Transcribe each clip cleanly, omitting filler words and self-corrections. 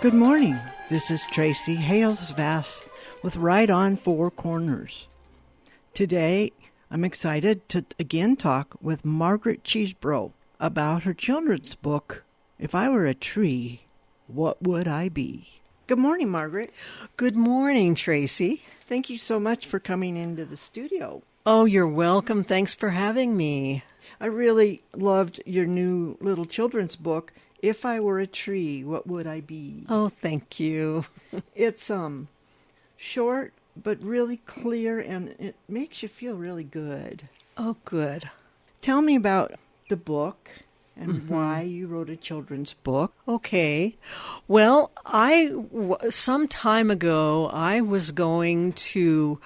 Good morning. This is Tracy Hales-Vass with Right on Four Corners. Today, I'm excited to again talk with Margaret Cheasebro about her children's book, If I Were a Tree, What Would I Be? Good morning, Margaret. Good morning, Tracy. Thank you so much for coming into the studio. Oh, you're welcome. Thanks for having me. I really loved your new little children's book, If I Were a Tree, What Would I Be? Oh, thank you. It's short, but really clear, and it makes you feel really good. Oh, good. Tell me about the book and why you wrote a children's book. Okay. Well, some time ago, I was going to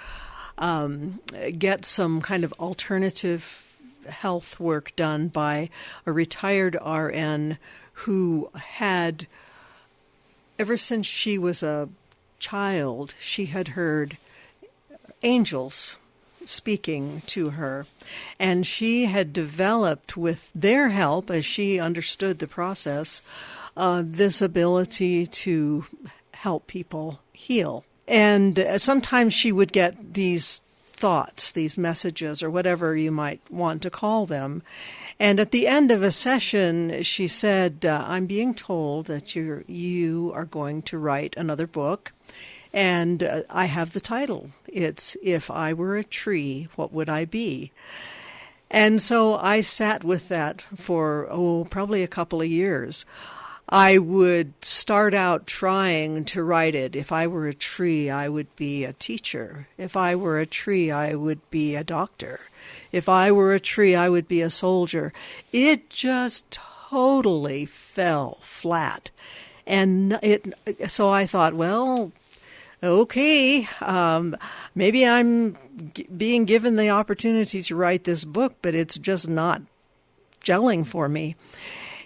get some kind of alternative health work done by a retired RN who had, ever since she was a child, she had heard angels speaking to her. And she had developed, with their help, as she understood the process, this ability to help people heal. And sometimes she would get these thoughts, these messages, or whatever you might want to call them. And at the end of a session, she said, I'm being told that you are going to write another book. And I have the title. It's If I Were a Tree, What Would I Be? And so I sat with that for, probably a couple of years. I would start out trying to write it. If I were a tree, I would be a teacher. If I were a tree, I would be a doctor. If I were a tree, I would be a soldier. It just totally fell flat. And so I thought, well, okay, maybe I'm being given the opportunity to write this book, but it's just not gelling for me.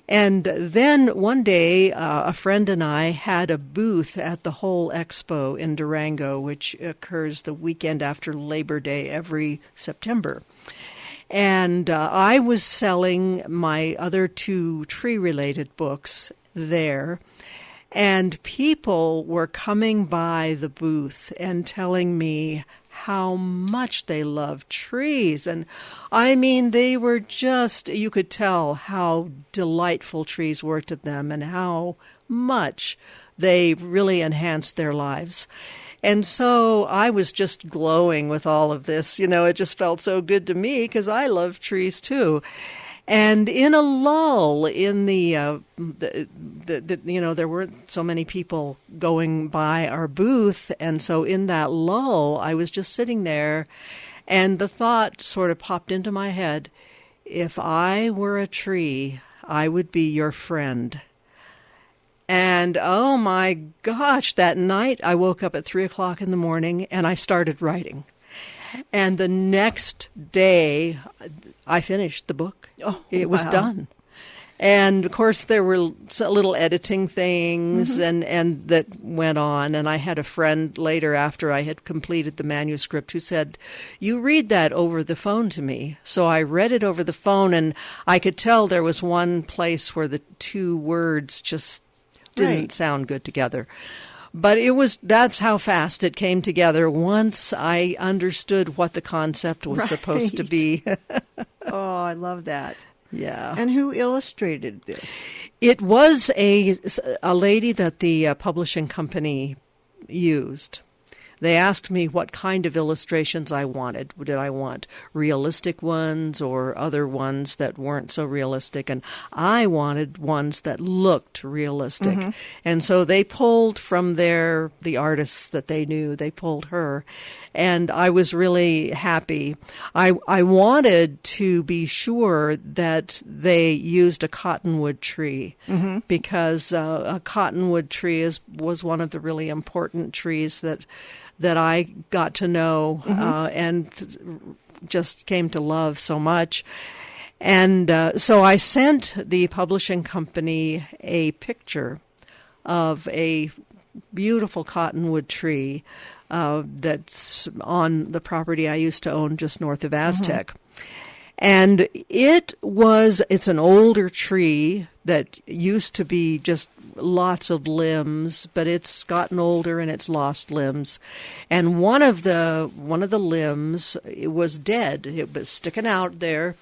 And then one day, a friend and I had a booth at the Whole Expo in Durango, which occurs the weekend after Labor Day every September. And I was selling my other two tree-related books there. And people were coming by the booth and telling me how much they love trees. And I mean, they were just, you could tell how delightful trees were to them and how much they really enhanced their lives. And so I was just glowing with all of this. You know, it just felt so good to me because I love trees too. And in a lull in there weren't so many people going by our booth. And so in that lull, I was just sitting there, and the thought sort of popped into my head, if I were a tree, I would be your friend. And oh my gosh, that night I woke up at 3:00 in the morning and I started writing. And the next day, I finished the book. Oh, it was done. And, of course, there were little editing things and that went on. And I had a friend later, after I had completed the manuscript, who said, you read that over the phone to me. So I read it over the phone, and I could tell there was one place where the two words just didn't sound good together. But that's how fast it came together once I understood what the concept was supposed to be. Oh, I love that. Yeah. And who illustrated this? It was a lady that the publishing company used. They asked me what kind of illustrations I wanted. Did I want realistic ones or other ones that weren't so realistic? And I wanted ones that looked realistic. And so they pulled from the artists that they knew, they pulled her. And I was really happy. I wanted to be sure that they used a cottonwood tree because a cottonwood tree was one of the really important trees that I got to know and just came to love so much. And so I sent the publishing company a picture of a beautiful cottonwood tree that's on the property I used to own just north of Aztec. And it's an older tree that used to be just lots of limbs, but it's gotten older and it's lost limbs. And one of the limbs, it was dead. It was sticking out there,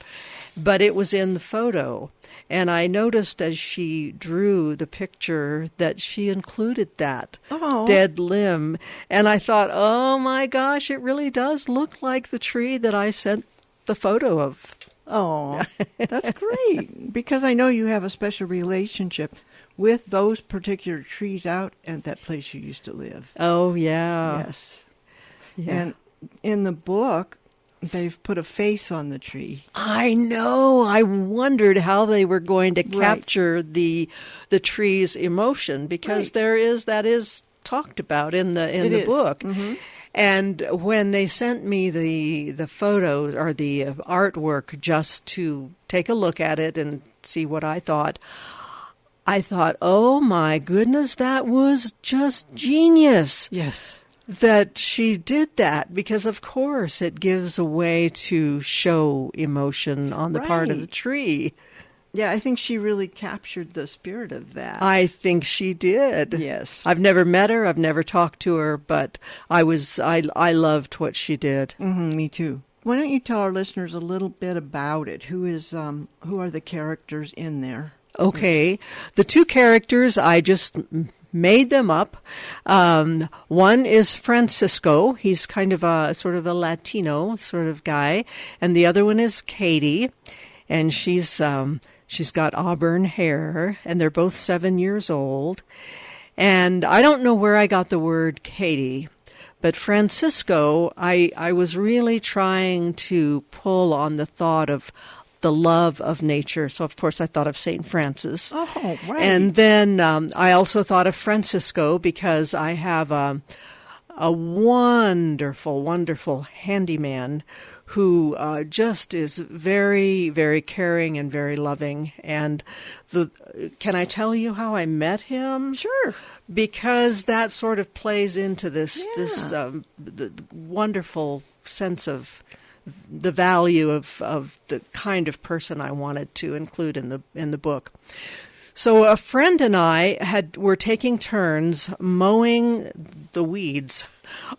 but it was in the photo. And I noticed as she drew the picture that she included that dead limb. And I thought, oh my gosh, it really does look like the tree that I sent the photo of. Oh, that's great. Because I know you have a special relationship with those particular trees out at that place you used to live. Oh, yeah. Yes. Yeah. And in the book, they've put a face on the tree. I know. I wondered how they were going to capture the tree's emotion, because that is talked about in the book. Mm-hmm. And when they sent me the photos or the artwork just to take a look at it and see what I thought, oh my goodness, that was just genius. Yes. That she did that, because of course it gives a way to show emotion on the part of the tree. Yeah, I think she really captured the spirit of that. I think she did. Yes. I've never met her, I've never talked to her, but I loved what she did. Mm-hmm, me too. Why don't you tell our listeners a little bit about it? Who are the characters in there? Okay. The two characters, I just made them up. One is Francisco. He's kind of a sort of a Latino sort of guy. And the other one is Katie. And she's got auburn hair, and they're both 7 years old. And I don't know where I got the word Katie, but Francisco, I was really trying to pull on the thought of the love of nature. So, of course, I thought of St. Francis. Oh, right. And then I also thought of Francisco because I have a wonderful, wonderful handyman who just is very, very caring and very loving. And can I tell you how I met him? Sure. Because that sort of plays into this the wonderful sense of the value of the kind of person I wanted to include in the book. So a friend and I were taking turns mowing the weeds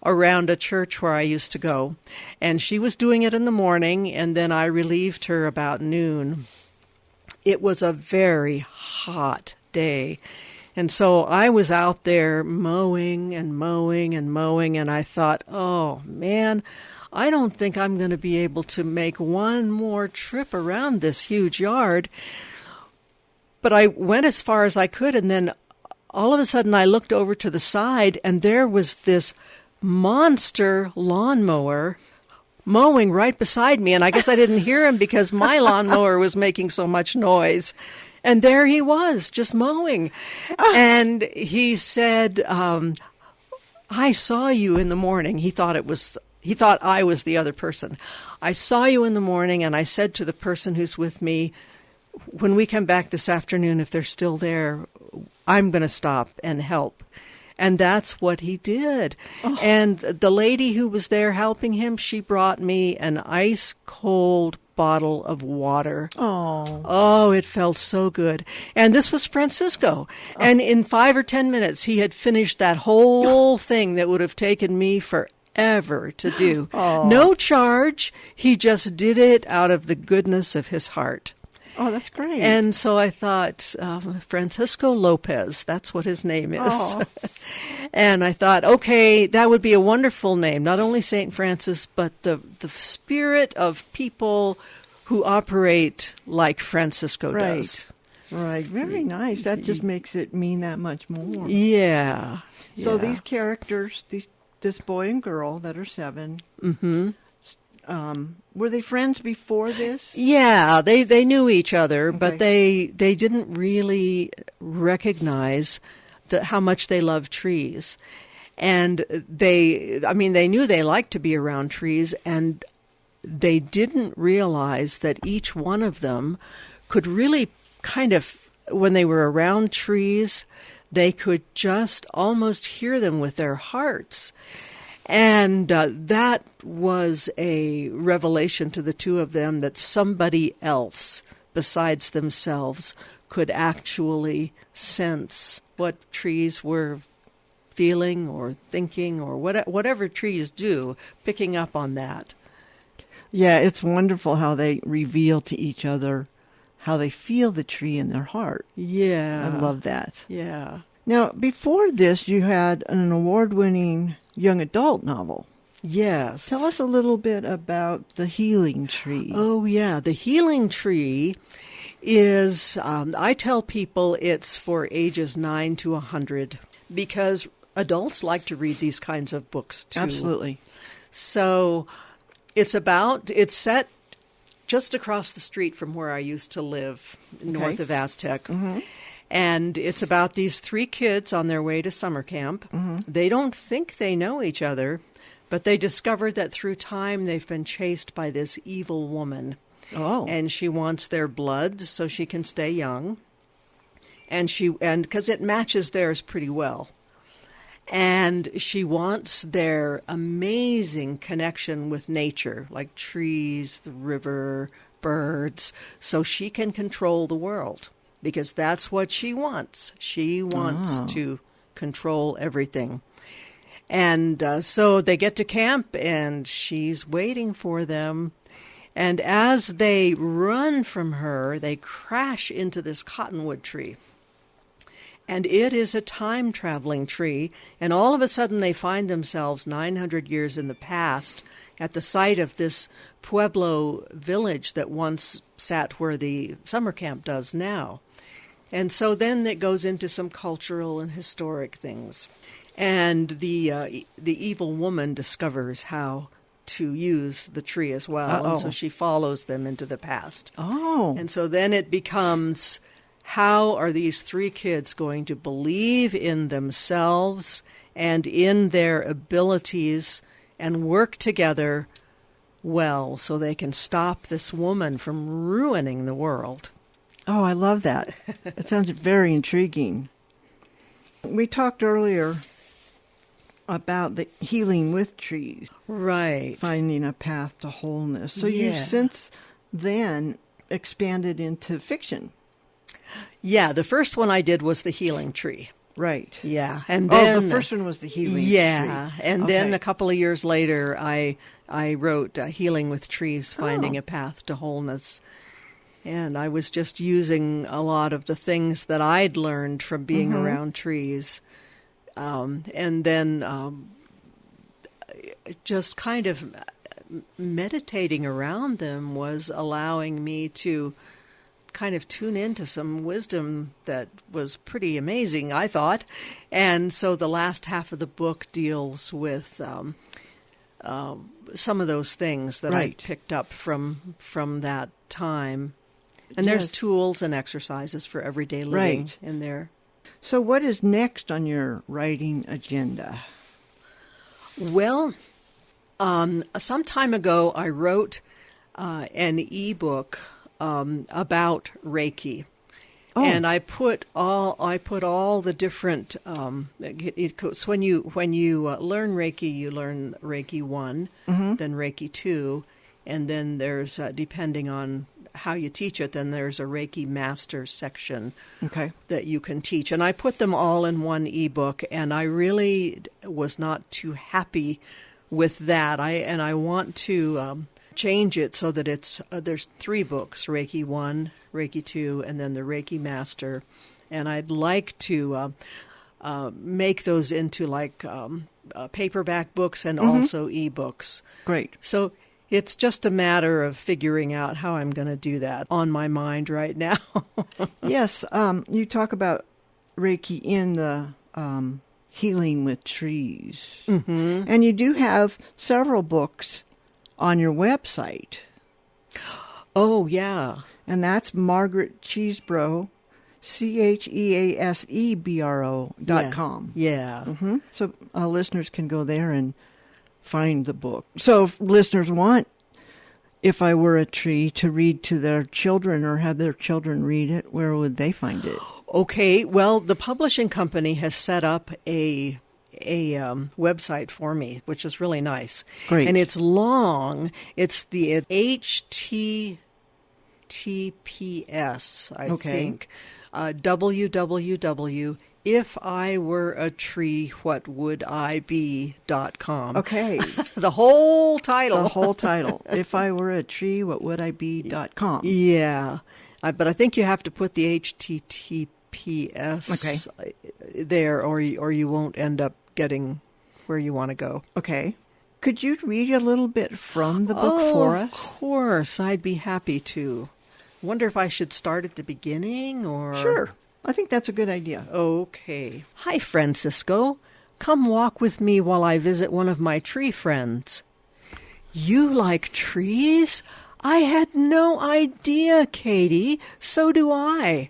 around a church where I used to go. And she was doing it in the morning, and then I relieved her about noon. It was a very hot day. And so I was out there mowing and mowing and mowing, and I thought, oh, man, I don't think I'm going to be able to make one more trip around this huge yard. But I went as far as I could, and then all of a sudden I looked over to the side, and there was this monster lawnmower mowing right beside me. And I guess I didn't hear him because my lawnmower was making so much noise. And there he was, just mowing. And he said, I saw you in the morning. He thought I was the other person. I saw you in the morning, and I said to the person who's with me, when we come back this afternoon, if they're still there, I'm going to stop and help. And that's what he did. Oh. And the lady who was there helping him, she brought me an ice-cold bottle of water. Oh, it felt so good. And this was Francisco. Oh. And in 5 or 10 minutes, he had finished that whole thing that would have taken me forever to do. Oh. No charge. He just did it out of the goodness of his heart. Oh, that's great. And so I thought, Francisco Lopez, that's what his name is. Oh. And I thought, okay, that would be a wonderful name, not only St. Francis, but the spirit of people who operate like Francisco does. Right, very nice. That just makes it mean that much more. Yeah. So these characters, this boy and girl that are 7, mm-hmm. Were they friends before this? Yeah, they knew each other, okay. But they didn't really recognize how much they love trees. And they knew they liked to be around trees, and they didn't realize that each one of them could really kind of, when they were around trees, they could just almost hear them with their hearts. And that was a revelation to the two of them, that somebody else besides themselves could actually sense what trees were feeling or thinking or whatever trees do, picking up on that. Yeah, it's wonderful how they reveal to each other how they feel the tree in their heart. Yeah. I love that. Yeah. Now, before this, you had an award-winning young adult novel. Yes. Tell us a little bit about The Healing Tree. Oh, yeah. The Healing Tree is, I tell people it's for ages 9 to 100 because adults like to read these kinds of books too. Absolutely. So it's set just across the street from where I used to live, north of Aztec. Mm-hmm. And it's about these 3 kids on their way to summer camp. Mm-hmm. They don't think they know each other, but they discover that through time they've been chased by this evil woman. Oh. And she wants their blood so she can stay young. And because it matches theirs pretty well. And she wants their amazing connection with nature, like trees, the river, birds, so she can control the world. Because that's what she wants. She wants to control everything. And so they get to camp, and she's waiting for them. And as they run from her, they crash into this cottonwood tree. And it is a time-traveling tree, and all of a sudden they find themselves 900 years in the past at the site of this Pueblo village that once sat where the summer camp does now. And so then it goes into some cultural and historic things. And the evil woman discovers how to use the tree as well. And so she follows them into the past. Oh. And so then it becomes, how are these 3 kids going to believe in themselves and in their abilities and work together well so they can stop this woman from ruining the world? Oh, I love that. It sounds very intriguing. We talked earlier about the healing with trees. Right. Finding a path to wholeness. So you've since then expanded into fiction. Yeah, the first one I did was The Healing Tree. Right. Yeah. And then the first one was The Healing Tree. Yeah. And then a couple of years later, I wrote Healing with Trees, Finding a Path to Wholeness. And I was just using a lot of the things that I'd learned from being around trees. And then just kind of meditating around them was allowing me to kind of tune into some wisdom that was pretty amazing, I thought. And so the last half of the book deals with some of those things that I picked up from that time. And there's tools and exercises for everyday living in there. So what is next on your writing agenda? Well, some time ago I wrote an ebook about Reiki. And I put all the different. So when you learn Reiki, you learn Reiki 1, then Reiki 2, and then there's depending on how you teach it, then there's a Reiki Master section that you can teach. And I put them all in one ebook, and I really was not too happy with that. I want to change it so that it's there's 3 books: Reiki 1, Reiki 2, and then the Reiki Master. And I'd like to make those into like paperback books and also ebooks. Great. So it's just a matter of figuring out how I'm going to do that. On my mind right now. Yes, you talk about Reiki in the Healing with Trees. And you do have several books on your website. Oh, yeah. And that's Margaret Cheasebro, Cheasebro.com. Yeah. So listeners can go there and find the book. So if listeners want If I Were a Tree to read to their children or have their children read it, where would they find it? Okay, well, the publishing company has set up a website for me, which is really nice. Great. And it's long. It's the HTTPS, I think. www.ifiwereatree.whatwouldIbe.com. Okay. The whole title. The whole title. If I were a tree, what would I be.com. Yeah. But I think you have to put the HTTPS there, or you won't end up getting where you want to go. Okay. Could you read a little bit from the book for us? Of course. I'd be happy to. Wonder if I should start at the beginning or... Sure. I think that's a good idea. Okay. Hi, Francisco. Come walk with me while I visit one of my tree friends. You like trees? I had no idea, Katie. So do I.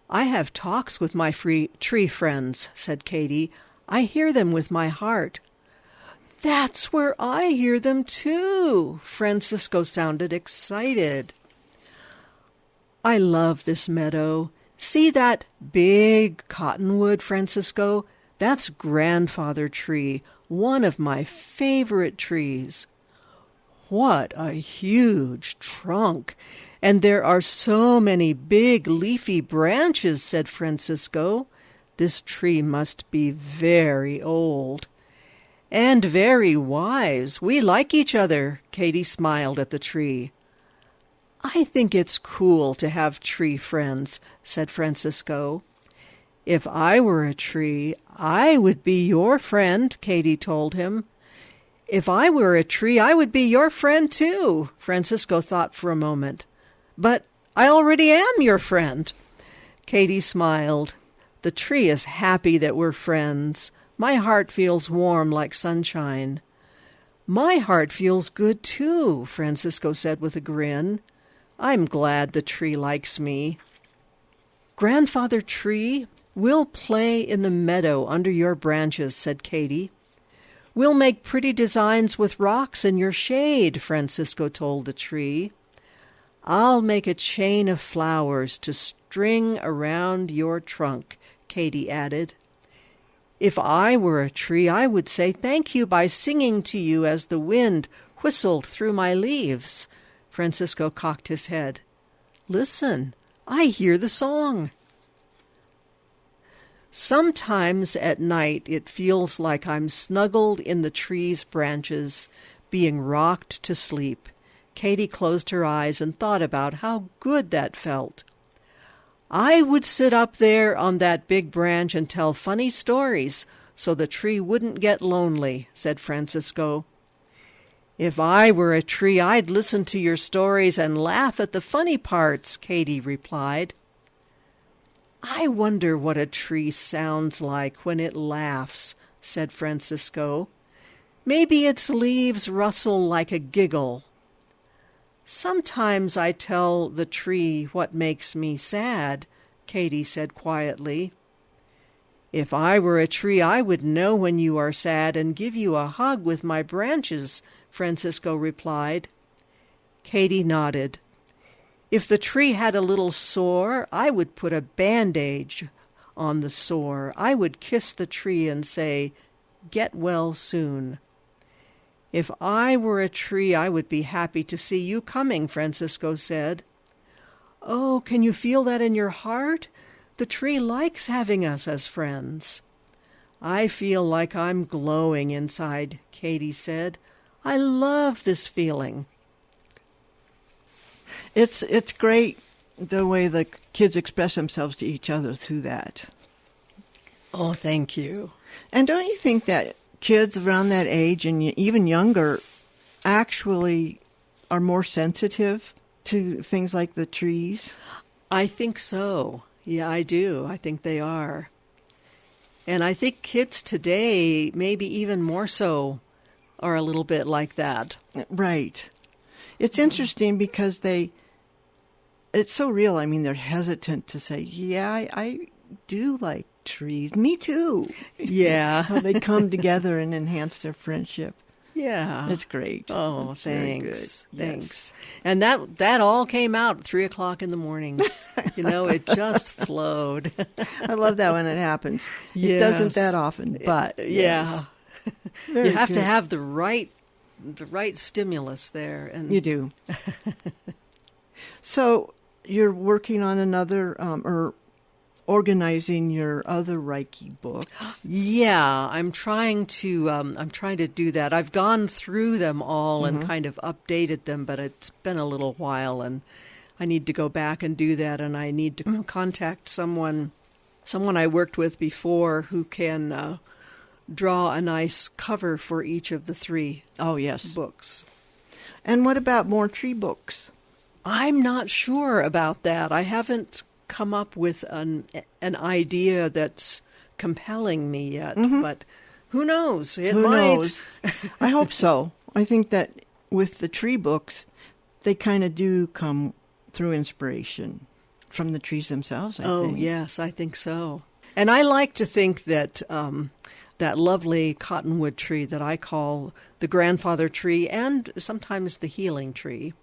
I have talks with my tree friends, said Katie. I hear them with my heart. That's where I hear them too. Francisco sounded excited. I love this meadow. See that big cottonwood, Francisco? That's grandfather tree, one of my favorite trees. What a huge trunk! And there are so many big leafy branches, said Francisco. This tree must be very old. And very wise. We like each other, Katie smiled at the tree. I think it's cool to have tree friends, said Francisco. If I were a tree, I would be your friend, Katie told him. If I were a tree, I would be your friend too, Francisco thought for a moment. But I already am your friend. Katie smiled. The tree is happy that we're friends. My heart feels warm like sunshine. My heart feels good too, Francisco said with a grin. I'm glad the tree likes me. Grandfather Tree, we'll play in the meadow under your branches, said Katie. We'll make pretty designs with rocks in your shade, Francisco told the tree. I'll make a chain of flowers to string around your trunk, Katie added. If I were a tree, I would say thank you by singing to you as the wind whistled through my leaves. Francisco cocked his head. Listen, I hear the song. Sometimes at night it feels like I'm snuggled in the tree's branches, being rocked to sleep. Katie closed her eyes and thought about how good that felt. I would sit up there on that big branch and tell funny stories so the tree wouldn't get lonely, said Francisco. If I were a tree, I'd listen to your stories and laugh at the funny parts, Katie replied. I wonder what a tree sounds like when it laughs, said Francisco. Maybe its leaves rustle like a giggle. Sometimes I tell the tree what makes me sad, Katie said quietly. If I were a tree, I would know when you are sad and give you a hug with my branches, Francisco replied. Katie nodded. If the tree had a little sore, I would put a bandage on the sore. I would kiss the tree and say, "Get well soon." If I were a tree, I would be happy to see you coming, Francisco said. Oh, can you feel that in your heart? The tree likes having us as friends. I feel like I'm glowing inside, Katie said. I love this feeling. It's great the way the kids express themselves to each other through that. Oh, thank you. And don't you think that kids around that age and even younger actually are more sensitive to things like the trees? I think so. Yeah, I do. I think they are. And I think kids today, maybe even more so, are a little bit like that. Right. It's interesting because it's so real. I mean, they're hesitant to say, yeah, I do like trees. Me too. Yeah. They come together and enhance their friendship. Yeah. It's great. Oh, it's thanks. Very good. Thanks. Yes. And that all came out at 3:00 in the morning. You know, it just flowed. I love that when it happens. Yes. It doesn't that often, but yeah. Yes. You have to have the right stimulus there. And you do. So you're working on another, or organizing your other Reiki books. Yeah, I'm trying to do that. I've gone through them all and kind of updated them, but it's been a little while, and I need to go back and do that, and I need to contact someone I worked with before who can draw a nice cover for each of the 3 books. And what about more tree books? I'm not sure about that. I haven't come up with an idea that's compelling me yet, but who knows? Who knows? I hope so. I think that with the tree books, they kind of do come through inspiration from the trees themselves, I think. Yes, I think so. And I like to think that that lovely cottonwood tree that I call the grandfather tree and sometimes the healing tree,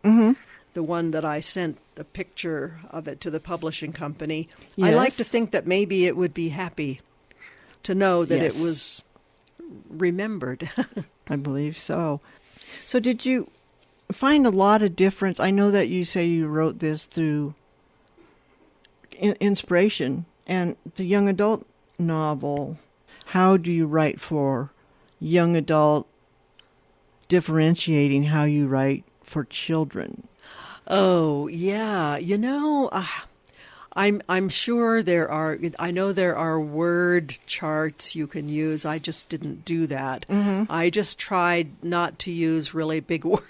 the one that I sent a picture of it to the publishing company, I like to think that maybe it would be happy to know that it was remembered. I believe so. So did you find a lot of difference? I know that you say you wrote this through inspiration, and the young adult novel, how do you write for young adult, differentiating how you write for children? Oh, yeah. I'm sure I know there are word charts you can use. I just didn't do that. I just tried not to use really big words.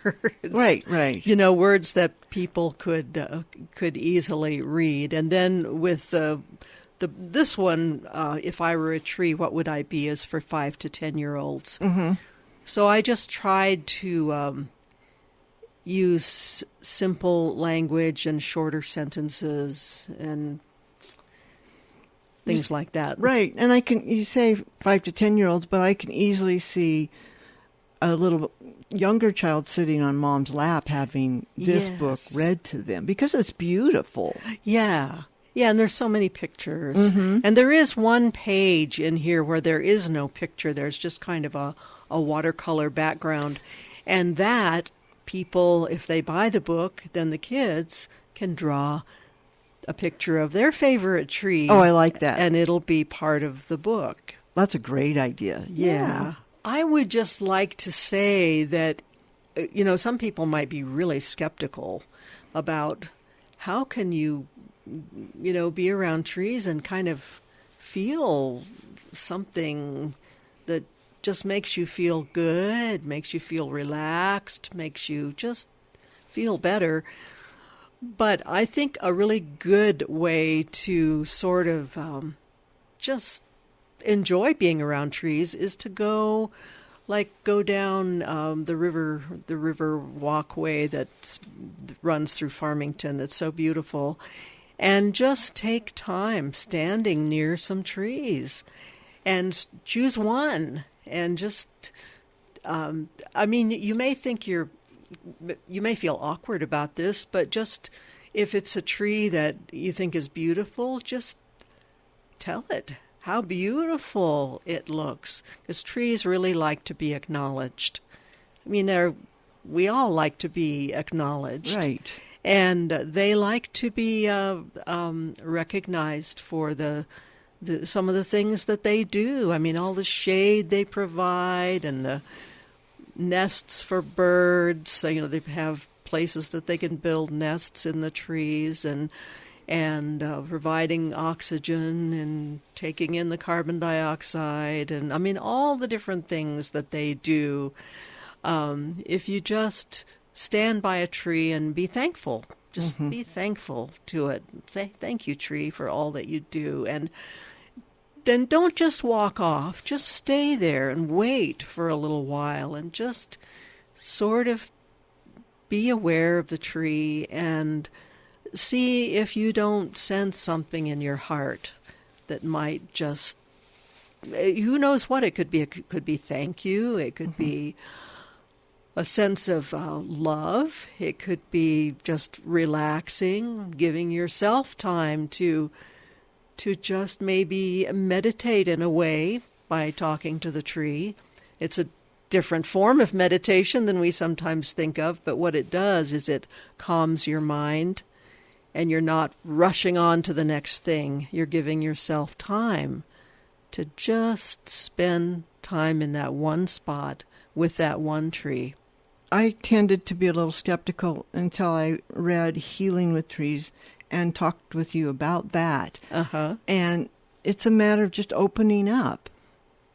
Right. Words that people could easily read. And then with this one, if I were a tree, what would I be, is for 5 to 10-year-olds. So I just tried to use simple language and shorter sentences and things like that. Right. And you say 5 to 10-year-olds, but I can easily see a little younger child sitting on mom's lap having this book read to them because it's beautiful. Yeah. Yeah, and there's so many pictures. And there is one page in here where there is no picture. There's just kind of a watercolor background. And that people, if they buy the book, then the kids can draw a picture of their favorite tree. Oh, I like that. And it'll be part of the book. That's a great idea. Yeah. I would just like to say that, some people might be really skeptical about how can you, be around trees and kind of feel something that just makes you feel good, makes you feel relaxed, makes you just feel better. But I think a really good way to sort of just enjoy being around trees is to go down the river walkway that runs through Farmington that's so beautiful, and just take time standing near some trees and choose one. And just, you may think you may feel awkward about this, but just if it's a tree that you think is beautiful, just tell it how beautiful it looks. Because trees really like to be acknowledged. We all like to be acknowledged. Right. And they like to be recognized for some of the things that they do. All the shade they provide and the nests for birds. So, they have places that they can build nests in the trees and providing oxygen and taking in the carbon dioxide and all the different things that they do. If you just stand by a tree and be thankful, just be thankful to it. Say, thank you, tree, for all that you do. And then don't just walk off. Just stay there and wait for a little while and just sort of be aware of the tree and see if you don't sense something in your heart that might just, who knows what it could be. It could be thank you. It could be a sense of love. It could be just relaxing, giving yourself time to just maybe meditate in a way by talking to the tree. It's a different form of meditation than we sometimes think of, but what it does is it calms your mind and you're not rushing on to the next thing. You're giving yourself time to just spend time in that one spot with that one tree. I tended to be a little skeptical until I read Healing with Trees and talked with you about that. And it's a matter of just opening up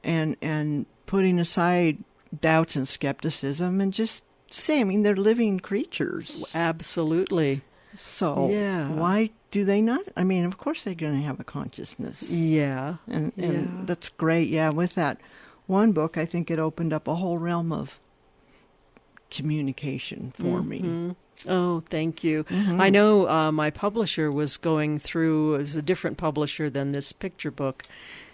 and putting aside doubts and skepticism and just saying, I mean, they're living creatures. Absolutely. So why do they not? I mean, of course they're going to have a consciousness. Yeah. And that's great. Yeah, with that one book, I think it opened up a whole realm of communication for me. Oh, thank you. I know my publisher was going through, it was a different publisher than this picture book,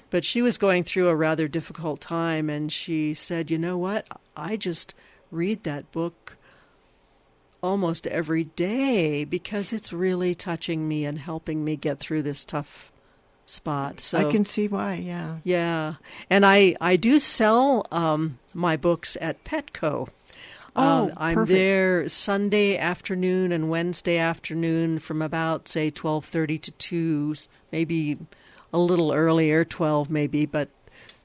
but she was going through a rather difficult time, and she said, you know what, I just read that book almost every day because it's really touching me and helping me get through this tough spot. So I can see why, yeah. Yeah. And I do sell my books at Petco. I'm perfect. there Sunday afternoon and Wednesday afternoon from about, say, 12:30 to 2, maybe a little earlier, 12 maybe, but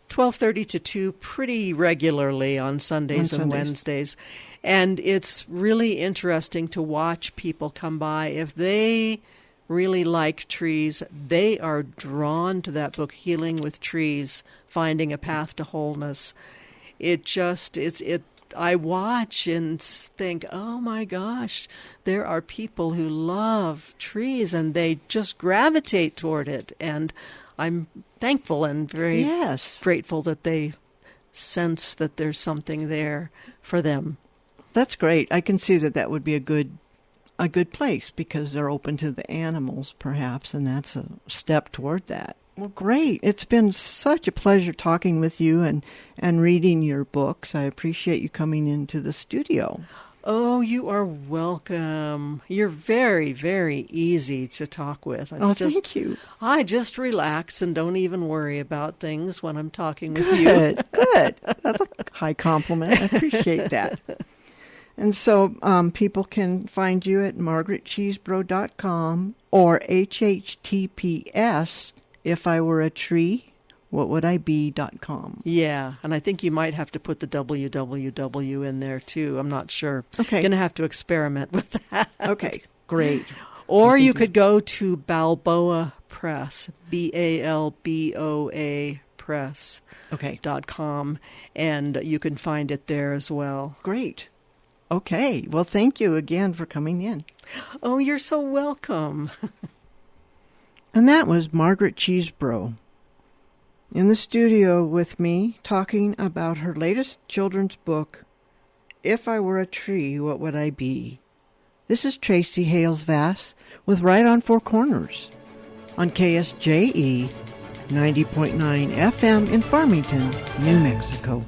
12:30 to 2 pretty regularly on Sundays and Wednesdays. And it's really interesting to watch people come by. If they really like trees, they are drawn to that book, Healing with Trees, Finding a Path to Wholeness. I watch and think, oh my gosh, there are people who love trees and they just gravitate toward it. And I'm thankful and very grateful that they sense that there's something there for them. That's great. I can see that would be a good place because they're open to the animals, perhaps, and that's a step toward that. Well, great. It's been such a pleasure talking with you and reading your books. I appreciate you coming into the studio. Oh, you are welcome. You're very, very easy to talk with. Thank you. I just relax and don't even worry about things when I'm talking with you. Good. That's a high compliment. I appreciate that. And so people can find you at margaretcheasebro.com or https ifiwereatree.whatwouldIbe.com. Yeah, and I think you might have to put the www in there too. I'm not sure. Okay. Going to have to experiment with that. Okay, great. Or you could go to Balboa Press, BALBOA Press. Okay. .com, and you can find it there as well. Great. Okay. Well, thank you again for coming in. Oh, you're so welcome. And that was Margaret Cheasebro in the studio with me talking about her latest children's book, If I Were a Tree, What Would I Be? This is Tracy Hales-Vass with Right on Four Corners on KSJE 90.9 FM in Farmington, New Mexico.